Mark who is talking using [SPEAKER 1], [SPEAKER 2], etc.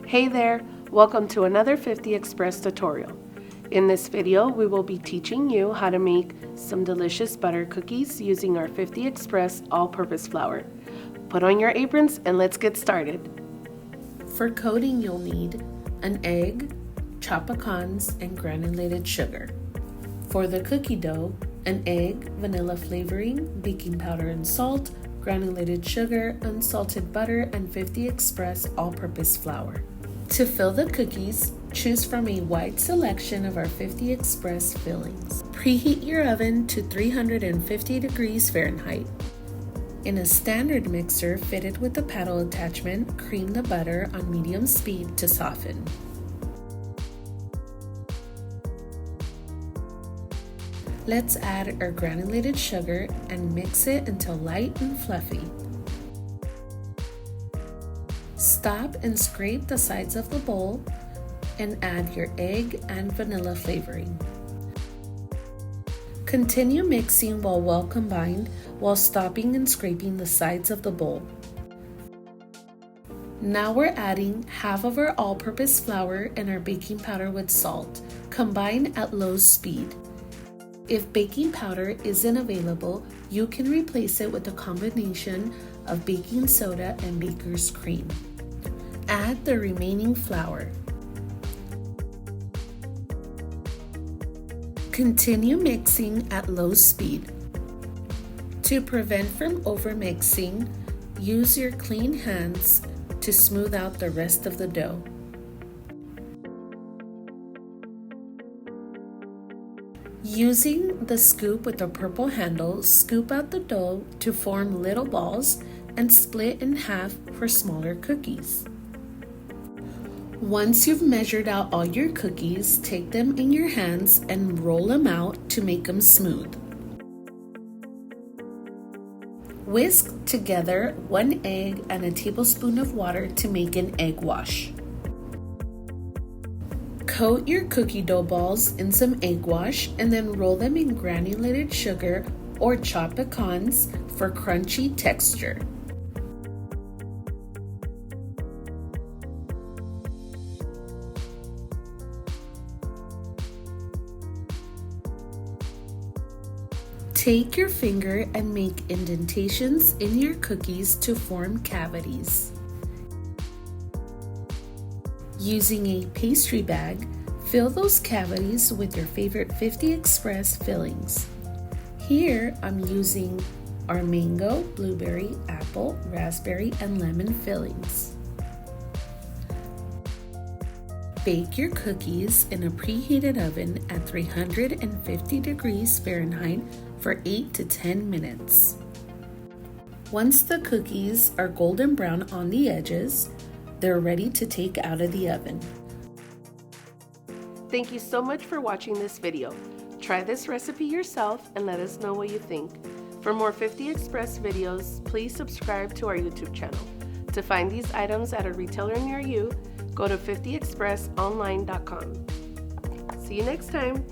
[SPEAKER 1] Hey there, welcome to another 50 Express tutorial. In this video, we will be teaching you how to make some delicious butter cookies using our 50 Express all-purpose flour. Put on your aprons and let's get started. For coating, you'll need an egg, chopped pecans, and granulated sugar. For the cookie dough, an egg, vanilla flavoring, baking powder and salt, granulated sugar, unsalted butter, and 50 Express all-purpose flour. To fill the cookies, choose from a wide selection of our 50 Express fillings. Preheat your oven to 350 degrees Fahrenheit. In a standard mixer fitted with a paddle attachment, cream the butter on medium speed to soften. Let's add our granulated sugar and mix it until light and fluffy. Stop and scrape the sides of the bowl and add your egg and vanilla flavoring. Continue mixing while well combined while stopping and scraping the sides of the bowl. Now we're adding half of our all-purpose flour and our baking powder with salt. Combine at low speed. If baking powder isn't available, you can replace it with a combination of baking soda and baker's cream. Add the remaining flour. Continue mixing at low speed. To prevent from overmixing, use your clean hands to smooth out the rest of the dough. Using the scoop with the purple handle, scoop out the dough to form little balls and split in half for smaller cookies. Once you've measured out all your cookies, take them in your hands and roll them out to make them smooth. Whisk together 1 egg and a tablespoon of water to make an egg wash. Coat your cookie dough balls in some egg wash and then roll them in granulated sugar or chopped pecans for crunchy texture. Take your finger and make indentations in your cookies to form cavities. Using a pastry bag, fill those cavities with your favorite 50 Express fillings. Here, I'm using our mango, blueberry, apple, raspberry, and lemon fillings. Bake your cookies in a preheated oven at 350 degrees Fahrenheit for 8 to 10 minutes. Once the cookies are golden brown on the edges, they're ready to take out of the oven. Thank you so much for watching this video. Try this recipe yourself and let us know what you think. For more 50 Express videos, please subscribe to our YouTube channel. To find these items at a retailer near you, go to 50expressonline.com. See you next time.